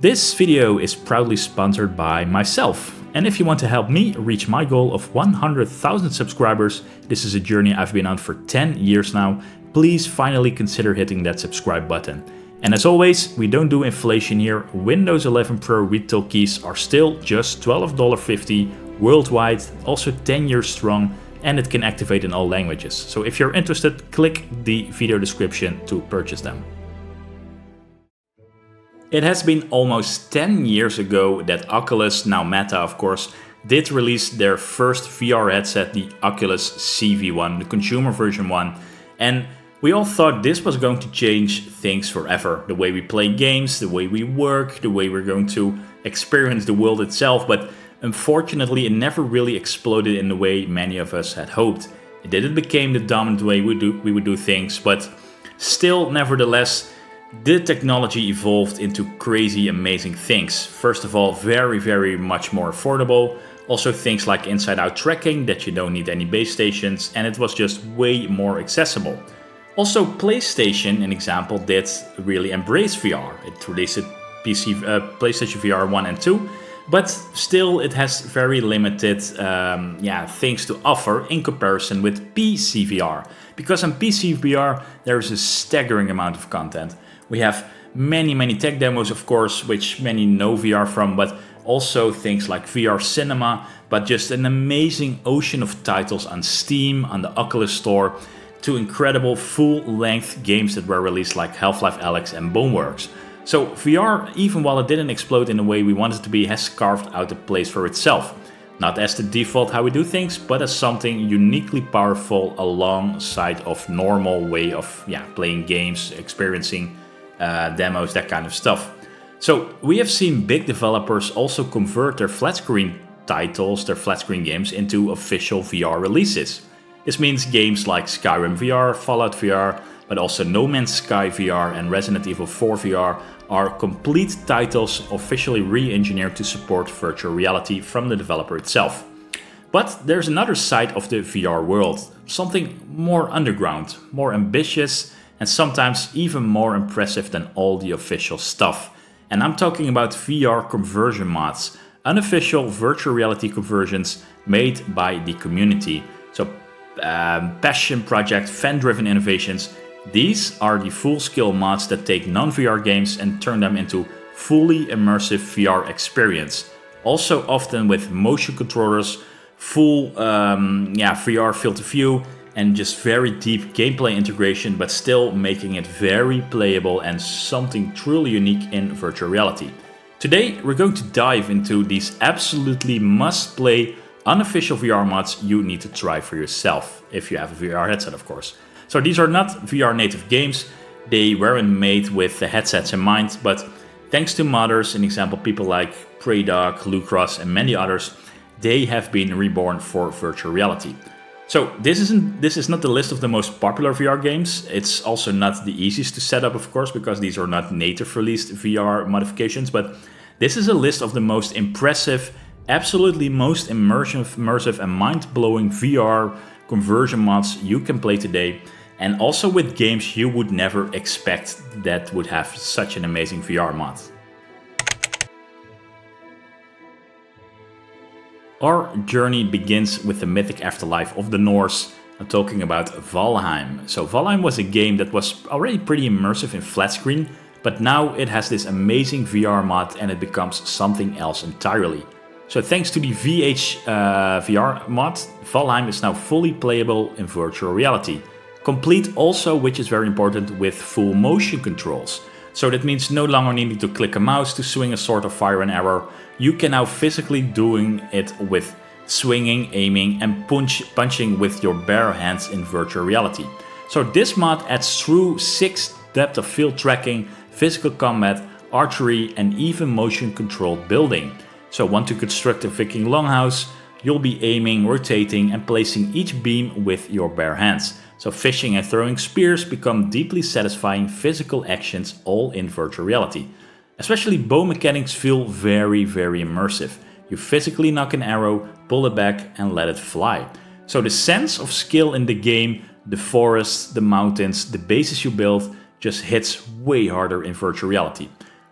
This video is proudly sponsored by myself. And if you want to help me reach my goal of 100,000 subscribers, this is a journey I've been on for 10 years now, please finally consider hitting that subscribe button. And as always, we don't do inflation here. Windows 11 Pro retail keys are still just $12.50 worldwide, also 10 years strong, and it can activate in all languages. So if you're interested, click the video description to purchase them. It has been almost 10 years ago that Oculus, now Meta of course, did release their first VR headset, the Oculus CV1, the consumer version 1, and we all thought this was going to change things forever. The way we play games, the way we work, the way we're going to experience the world itself, but unfortunately it never really exploded in the way many of us had hoped. It didn't become the dominant way we would do things, but still, nevertheless, the technology evolved into crazy amazing things. First of all, very much more affordable. Also things like inside-out tracking that you don't need any base stations, and it was just way more accessible. Also, PlayStation, an example, did really embrace VR. It released PlayStation VR 1 and 2, but still it has very limited things to offer in comparison with PC VR. Because on PC VR there is a staggering amount of content. We have many tech demos, of course, which many know VR from, but also things like VR cinema, but just an amazing ocean of titles on Steam, on the Oculus Store, to incredible full-length games that were released like Half-Life Alyx and Boneworks. So VR, even while it didn't explode in the way we wanted it to be, has carved out a place for itself. Not as the default how we do things, but as something uniquely powerful alongside of normal way of playing games, experiencing demos, that kind of stuff. So we have seen big developers also convert their flat screen titles, their flat screen games, into official VR releases. This means games like Skyrim VR, Fallout VR, but also No Man's Sky VR and Resident Evil 4 VR are complete titles officially re-engineered to support virtual reality from the developer itself. But there's another side of the VR world, something more underground, more ambitious, and sometimes even more impressive than all the official stuff. And I'm talking about VR conversion mods, unofficial virtual reality conversions made by the community. So passion project, fan-driven innovations. These are the full-scale mods that take non-VR games and turn them into fully immersive VR experience. Also often with motion controllers, full VR field of view, and just very deep gameplay integration, but still making it very playable and something truly unique in virtual reality. Today we're going to dive into these absolutely must-play unofficial VR mods you need to try for yourself, if you have a VR headset of course. So these are not VR native games, they weren't made with the headsets in mind, but thanks to modders, an example people like Praydog, Lucross and many others, they have been reborn for virtual reality. So this is not the list of the most popular VR games. It's also not the easiest to set up, of course, because these are not native released VR modifications, but this is a list of the most impressive, absolutely most immersive and mind-blowing VR conversion mods you can play today, and also with games you would never expect that would have such an amazing VR mod. Our journey begins with the mythic afterlife of the Norse. I'm talking about Valheim. So Valheim was a game that was already pretty immersive in flat screen, but now it has this amazing VR mod and it becomes something else entirely. So thanks to the VR mod, Valheim is now fully playable in virtual reality. Complete also, which is very important, with full motion controls. So that means no longer needing to click a mouse to swing a sword or fire an arrow. You can now physically doing it with swinging, aiming and punching with your bare hands in virtual reality. So this mod adds true 6 depth of field tracking, physical combat, archery and even motion controlled building. So want to construct a Viking longhouse, you'll be aiming, rotating and placing each beam with your bare hands. So fishing and throwing spears become deeply satisfying physical actions all in virtual reality. Especially bow mechanics feel very immersive. You physically knock an arrow, pull it back and let it fly. So the sense of skill in the game, the forests, the mountains, the bases you build just hits way harder in virtual reality.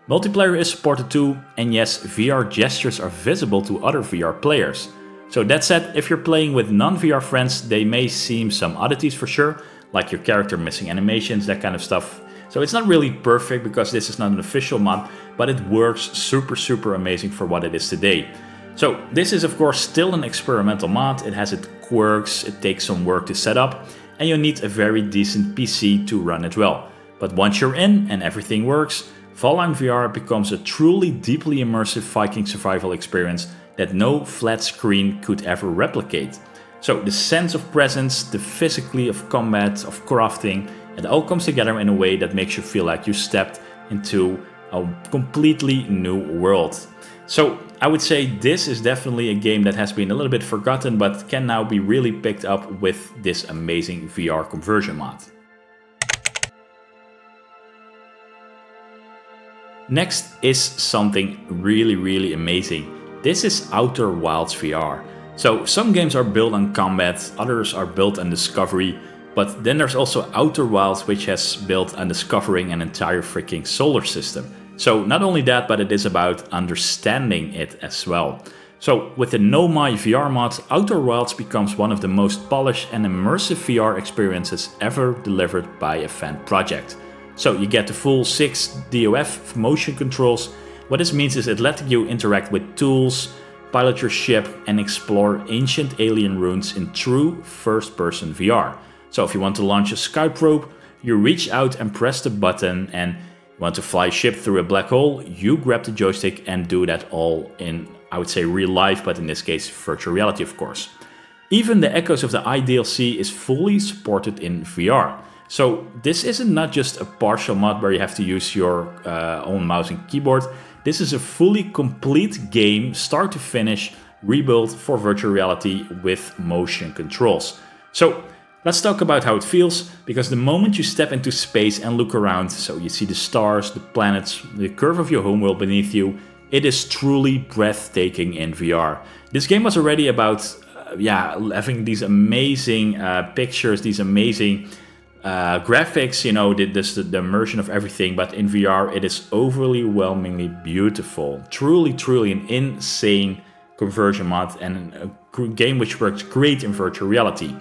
Multiplayer is supported too, and yes, VR gestures are visible to other VR players. So that said, if you're playing with non-VR friends, they may seem some oddities for sure, like your character missing animations, that kind of stuff. So it's not really perfect because this is not an official mod, but it works super amazing for what it is today. So this is of course still an experimental mod, it has its quirks, it takes some work to set up, and you need a very decent PC to run it well. But once you're in and everything works, Valheim VR becomes a truly deeply immersive Viking survival experience that no flat screen could ever replicate. So the sense of presence, the physicality of combat, of crafting, it all comes together in a way that makes you feel like you stepped into a completely new world. So I would say this is definitely a game that has been a little bit forgotten but can now be really picked up with this amazing VR conversion mod. Next is something really amazing. This is Outer Wilds VR. So some games are built on combat, others are built on discovery, but then there's also Outer Wilds, which has built on discovering an entire freaking solar system. So not only that, but it is about understanding it as well. So with the Nomai VR mod, Outer Wilds becomes one of the most polished and immersive VR experiences ever delivered by a fan project. So you get the full 6 DOF motion controls. What this means is it lets you interact with tools, pilot your ship, and explore ancient alien ruins in true first-person VR. So if you want to launch a sky probe, you reach out and press the button, and you want to fly a ship through a black hole, you grab the joystick and do that all in, I would say, real life, but in this case virtual reality of course. Even the Echoes of the Eye DLC is fully supported in VR. So this isn't not just a partial mod where you have to use your own mouse and keyboard. This is a fully complete game, start to finish, rebuilt for virtual reality with motion controls. So let's talk about how it feels, because the moment you step into space and look around, so you see the stars, the planets, the curve of your homeworld beneath you, it is truly breathtaking in VR. This game was already about having these amazing pictures, these amazing graphics, you know, the immersion of everything, but in VR it is overwhelmingly beautiful. Truly an insane conversion mod and a game which works great in virtual reality.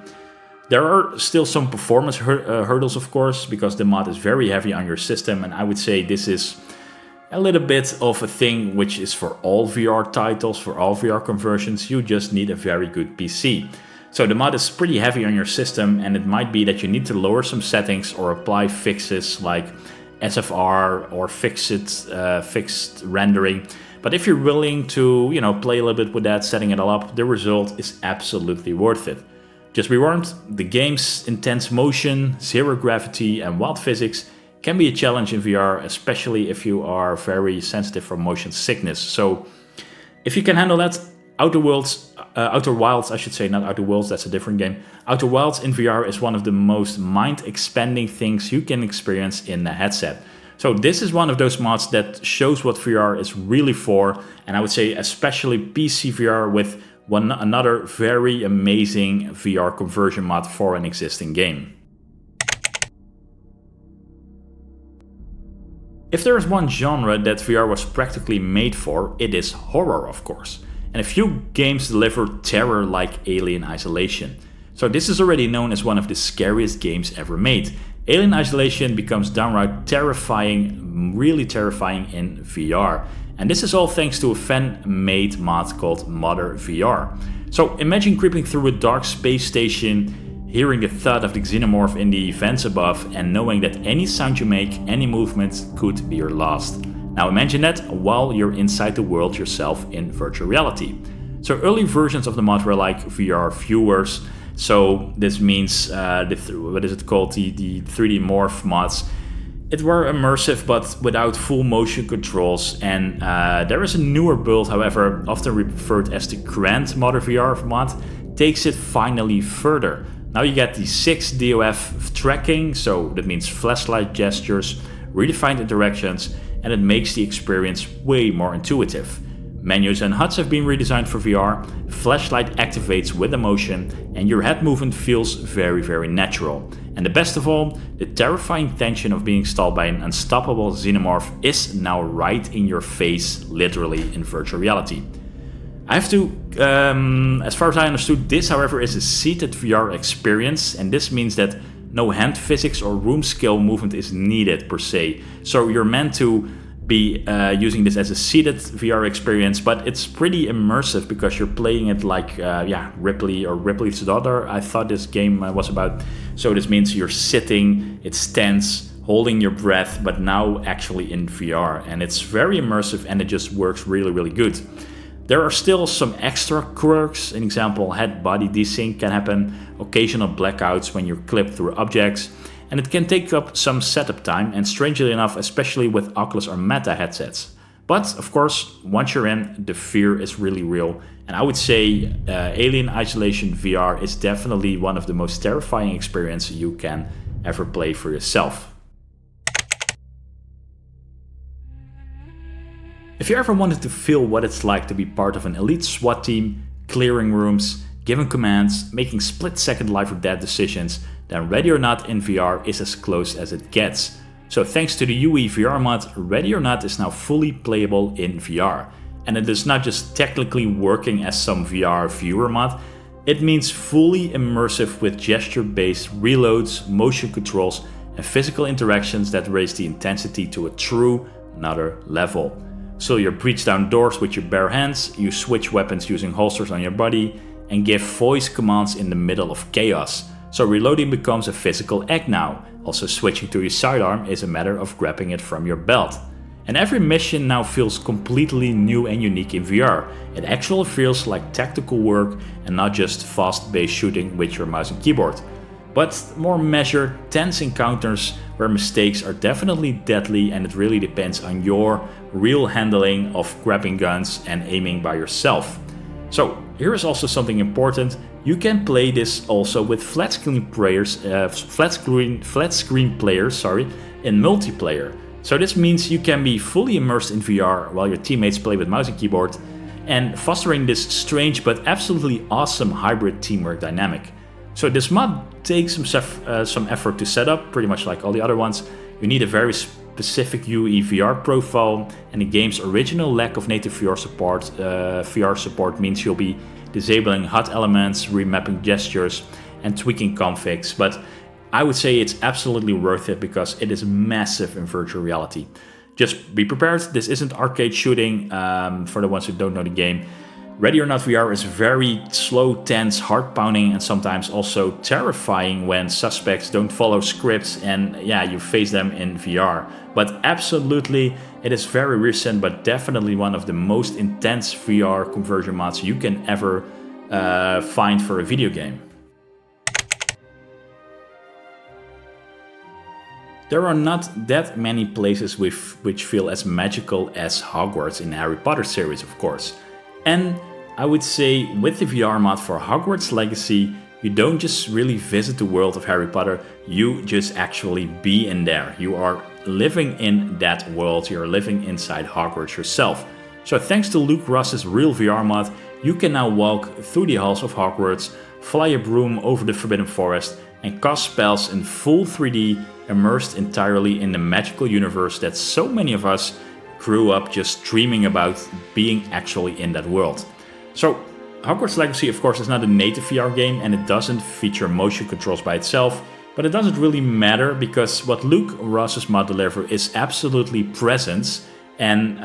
There are still some performance hurdles of course, because the mod is very heavy on your system, and I would say this is a little bit of a thing which is for all VR titles, for all VR conversions. You just need a very good PC. So the mod is pretty heavy on your system, and it might be that you need to lower some settings or apply fixes like SFR or fixed rendering. But if you're willing to, you know, play a little bit with that, setting it all up, the result is absolutely worth it. Just be warned, the game's intense motion, zero gravity and wild physics can be a challenge in VR, especially if you are very sensitive from motion sickness. So if you can handle that, Outer Wilds, I should say, not Outer Worlds, that's a different game. Outer Wilds in VR is one of the most mind-expanding things you can experience in a headset. So this is one of those mods that shows what VR is really for, and I would say especially PC VR with another very amazing VR conversion mod for an existing game. If there is one genre that VR was practically made for, it is horror of course. And a few games deliver terror like Alien Isolation. So this is already known as one of the scariest games ever made. Alien Isolation becomes downright terrifying, really terrifying in VR. And this is all thanks to a fan-made mod called Mother VR. So imagine creeping through a dark space station, hearing the thud of the xenomorph in the vents above, and knowing that any sound you make, any movement could be your last. Now imagine that while you're inside the world yourself in virtual reality. So early versions of the mod were like VR viewers. So this means, the 3D morph mods. It were immersive but without full motion controls. And there is a newer build, however, often referred as the Grand Mother VR mod, takes it finally further. Now you get the 6 DOF tracking, so that means flashlight gestures, redefined interactions, and it makes the experience way more intuitive. Menus and HUDs have been redesigned for VR, flashlight activates with emotion, and your head movement feels very natural. And the best of all, the terrifying tension of being stalled by an unstoppable xenomorph is now right in your face, literally in virtual reality. I have to, as far as I understood, this however is a seated VR experience, and this means that no hand physics or room scale movement is needed per se. So you're meant to be using this as a seated VR experience, but it's pretty immersive because you're playing it like Ripley or Ripley's Daughter, I thought this game was about. So this means you're sitting, it's tense, holding your breath, but now actually in VR, and it's very immersive and it just works really good. There are still some extra quirks. An example, head-body desync can happen, occasional blackouts when you're clipped through objects, and it can take up some setup time, and strangely enough, especially with Oculus or Meta headsets. But of course, once you're in, the fear is really real, and I would say Alien Isolation VR is definitely one of the most terrifying experiences you can ever play for yourself. If you ever wanted to feel what it's like to be part of an elite SWAT team, clearing rooms, giving commands, making split-second life or death decisions, then Ready or Not in VR is as close as it gets. So thanks to the UE VR mod, Ready or Not is now fully playable in VR. And it is not just technically working as some VR viewer mod, it means fully immersive with gesture-based reloads, motion controls, and physical interactions that raise the intensity to a true another level. So you breach down doors with your bare hands, you switch weapons using holsters on your body, and give voice commands in the middle of chaos. So reloading becomes a physical act now. Also switching to your sidearm is a matter of grabbing it from your belt. And every mission now feels completely new and unique in VR. It actually feels like tactical work and not just fast-paced shooting with your mouse and keyboard. But more measured, tense encounters where mistakes are definitely deadly, and it really depends on your real handling of grabbing guns and aiming by yourself. So here is also something important. You can play this also with flat screen players in multiplayer. So this means you can be fully immersed in VR while your teammates play with mouse and keyboard, and fostering this strange but absolutely awesome hybrid teamwork dynamic. So this mod takes some effort to set up, pretty much like all the other ones. You need a very specific UE VR profile, and the game's original lack of native VR support means you'll be disabling HUD elements, remapping gestures, and tweaking configs. But I would say it's absolutely worth it because it is massive in virtual reality. Just be prepared, this isn't arcade shooting for the ones who don't know the game. Ready or Not VR is very slow, tense, heart-pounding, and sometimes also terrifying when suspects don't follow scripts and you face them in VR. But absolutely, it is very recent, but definitely one of the most intense VR conversion mods you can ever find for a video game. There are not that many places which feel as magical as Hogwarts in the Harry Potter series, of course. And I would say with the VR mod for Hogwarts Legacy, you don't just really visit the world of Harry Potter, you just actually be in there. You are living in that world, you're living inside Hogwarts yourself. So thanks to Luke Ross's Real VR mod, you can now walk through the halls of Hogwarts, fly a broom over the Forbidden Forest, and cast spells in full 3D, immersed entirely in the magical universe that so many of us grew up just dreaming about being actually in that world. So Hogwarts Legacy of course is not a native VR game, and it doesn't feature motion controls by itself, but it doesn't really matter because what Luke Ross's mod delivers is absolutely presence, and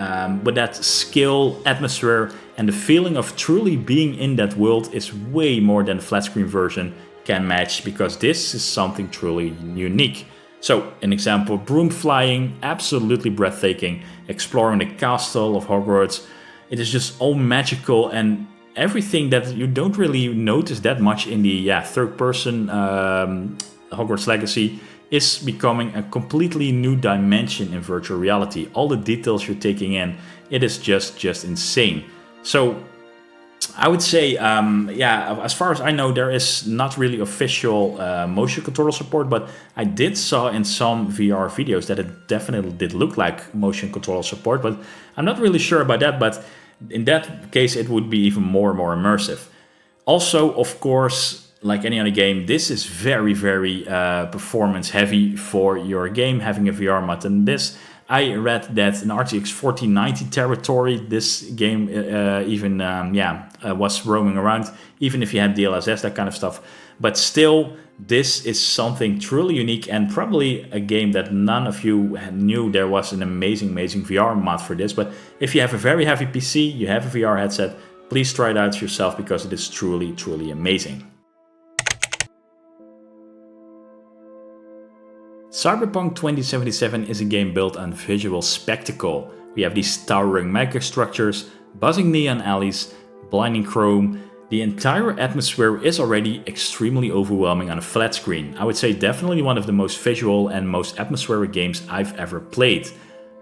with that skill, atmosphere, and the feeling of truly being in that world is way more than the flat screen version can match, because this is something truly unique. So, an example, broom flying, absolutely breathtaking, exploring the castle of Hogwarts. It is just all magical and everything that you don't really notice that much in the third-person Hogwarts Legacy is becoming a completely new dimension in virtual reality. All the details you're taking in, it is just insane. So, I would say, as far as I know, there is not really official motion control support, but I did saw in some VR videos that it definitely did look like motion control support, but I'm not really sure about that. But in that case it would be even more and more immersive. Also, of course, like any other game, this is very, very performance heavy for your game, having a VR mod. And this, I read that in RTX 4090 territory, this game was roaming around, even if you had DLSS, that kind of stuff. But still, this is something truly unique, and probably a game that none of you knew there was an amazing VR mod for this. But if you have a very heavy PC, you have a VR headset, please try it out yourself, because it is truly, truly amazing. Cyberpunk 2077 is a game built on visual spectacle. We have these towering megastructures, buzzing neon alleys, blinding chrome. The entire atmosphere is already extremely overwhelming on a flat screen. I would say definitely one of the most visual and most atmospheric games I've ever played.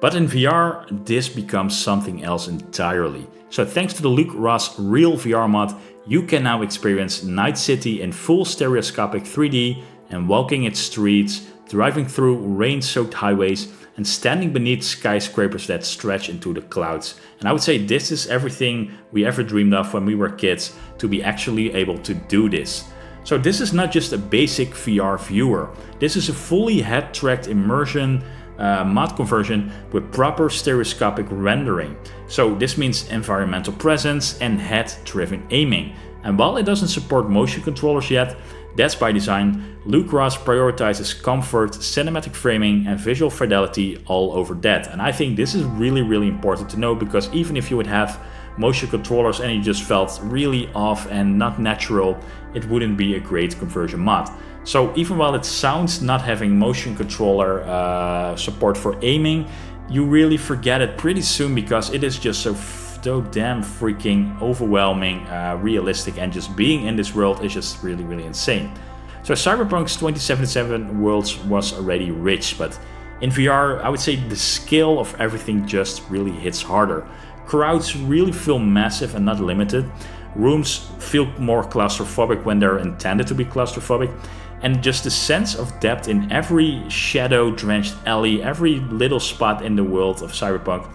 But in VR, this becomes something else entirely. So thanks to the Luke Ross Real VR mod, you can now experience Night City in full stereoscopic 3D and walking its streets, driving through rain-soaked highways, and standing beneath skyscrapers that stretch into the clouds. And I would say this is everything we ever dreamed of when we were kids, to be actually able to do this. So this is not just a basic VR viewer. This is a fully head-tracked immersion mod conversion with proper stereoscopic rendering. So this means environmental presence and head-driven aiming. And while it doesn't support motion controllers yet, that's by design. Luke Ross prioritizes comfort, cinematic framing, and visual fidelity all over that. And I think this is really, really important to know, because even if you would have motion controllers and it just felt really off and not natural, it wouldn't be a great conversion mod. So even while it sounds not having motion controller support for aiming, you really forget it pretty soon, because it is just so damn freaking overwhelming, realistic, and just being in this world is just really, really insane. So Cyberpunk's 2077 world was already rich, but in VR, I would say the scale of everything just really hits harder. Crowds really feel massive and not limited. Rooms feel more claustrophobic when they're intended to be claustrophobic. And just the sense of depth in every shadow-drenched alley, every little spot in the world of Cyberpunk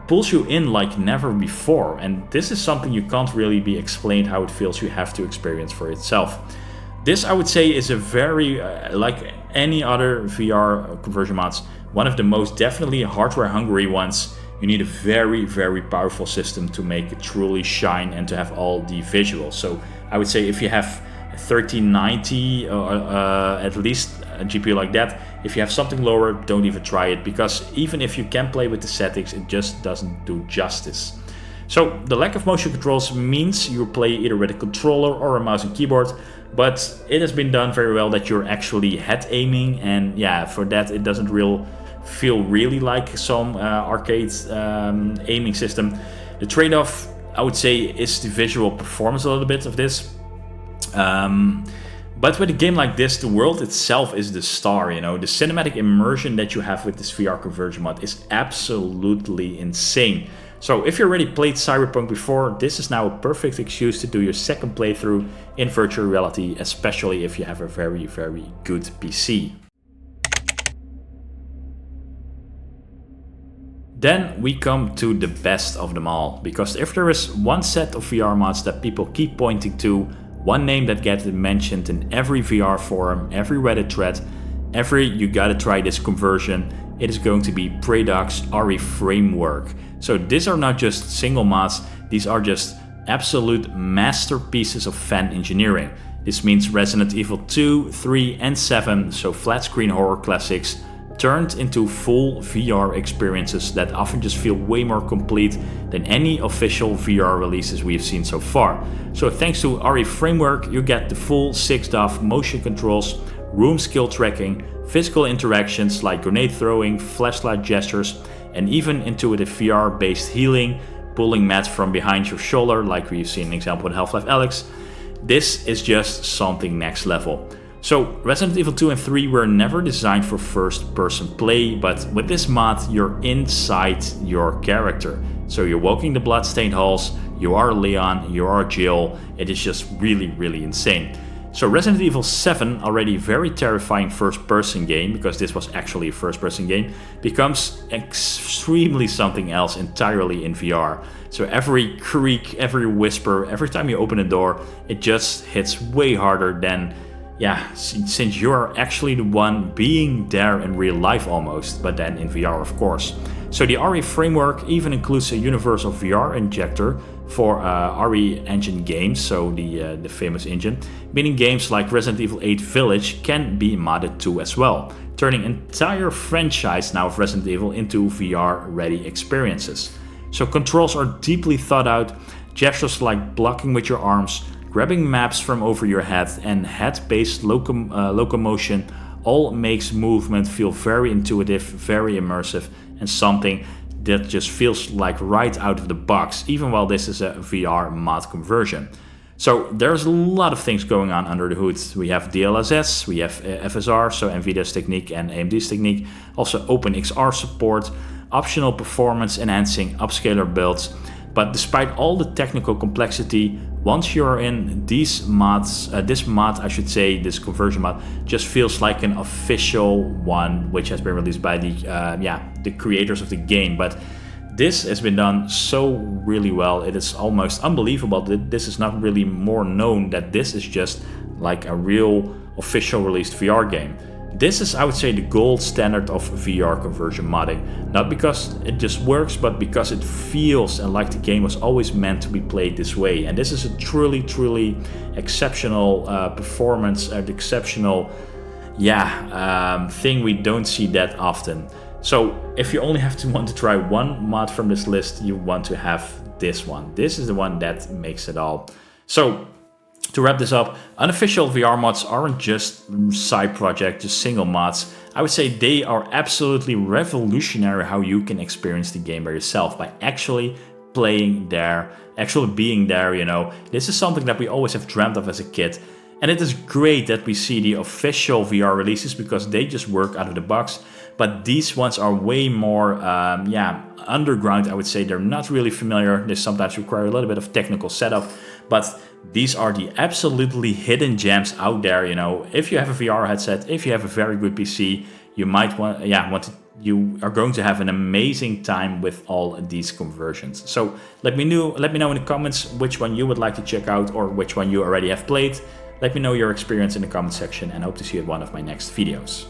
pulls you in like never before. And this is something you can't really be explained how it feels, you have to experience for itself. This, I would say, is a very, like any other VR conversion mods, one of the most definitely hardware-hungry ones. You need a very, very powerful system to make it truly shine and to have all the visuals. So I would say if you have 1390 at least a GPU like that, if you have something lower, don't even try it, because even if you can play with the settings, it just doesn't do justice. So the lack of motion controls means you play either with a controller or a mouse and keyboard, but it has been done very well that you're actually head aiming, and yeah, for that it doesn't feel really like some arcade aiming system. The trade-off, I would say, is the visual performance a little bit of this. But with a game like this, the world itself is the star, you know. The cinematic immersion that you have with this VR conversion mod is absolutely insane. So if you already played Cyberpunk before, this is now a perfect excuse to do your second playthrough in virtual reality, especially if you have a very, very good PC. Then we come to the best of them all, because if there is one set of VR mods that people keep pointing to, one name that gets mentioned in every VR forum, every Reddit thread, every you gotta try this conversion, it is going to be Predoc's RE framework. So these are not just single mods, these are just absolute masterpieces of fan engineering. This means Resident Evil 2, 3 and 7, so flat screen horror classics, turned into full VR experiences that often just feel way more complete than any official VR releases we've seen so far. So thanks to RE Framework, you get the full 6DoF motion controls, room skill tracking, physical interactions like grenade throwing, flashlight gestures, and even intuitive VR-based healing, pulling mats from behind your shoulder like we've seen an example in Half-Life Alyx. This is just something next level. So Resident Evil 2 and 3 were never designed for first-person play, but with this mod you're inside your character. So you're walking the bloodstained halls, you are Leon, you are Jill, it is just really, really insane. So Resident Evil 7, already very terrifying first-person game, because this was actually a first-person game, becomes extremely something else entirely in VR. So every creak, every whisper, every time you open a door, it just hits way harder than, yeah, since you're actually the one being there in real life almost, but then in VR of course. So the RE framework even includes a universal VR injector for RE engine games, so the famous engine, meaning games like Resident Evil 8 Village can be modded too as well, turning entire franchise now of Resident Evil into VR-ready experiences. So controls are deeply thought out, gestures like blocking with your arms, grabbing maps from over your head, and head-based locomotion all makes movement feel very intuitive, very immersive, and something that just feels like right out of the box, even while this is a VR mod conversion. So there's a lot of things going on under the hood. We have DLSS, we have FSR, so NVIDIA's technique and AMD's technique, also OpenXR support, optional performance enhancing upscaler builds. But despite all the technical complexity, once you're in these mods, this conversion mod just feels like an official one, which has been released by the creators of the game. But this has been done so really well. It is almost unbelievable that this is not really more known, that this is just like a real official released VR game. This is, I would say, the gold standard of VR conversion modding. Not because it just works, but because it feels and like the game was always meant to be played this way. And this is a truly, truly exceptional performance, and exceptional, thing we don't see that often. So if you only want to try one mod from this list, you want to have this one. This is the one that makes it all. So to wrap this up, unofficial VR mods aren't just side projects, just single mods. I would say they are absolutely revolutionary how you can experience the game by yourself, by actually playing there, actually being there, you know. This is something that we always have dreamt of as a kid. And it is great that we see the official VR releases because they just work out of the box. But these ones are way more, underground, I would say. They're not really familiar. They sometimes require a little bit of technical setup. But these are the absolutely hidden gems out there, you know. If you have a VR headset, if you have a very good PC, you might you are going to have an amazing time with all these conversions. So let me know in the comments which one you would like to check out or which one you already have played. Let me know your experience in the comment section and hope to see you at one of my next videos.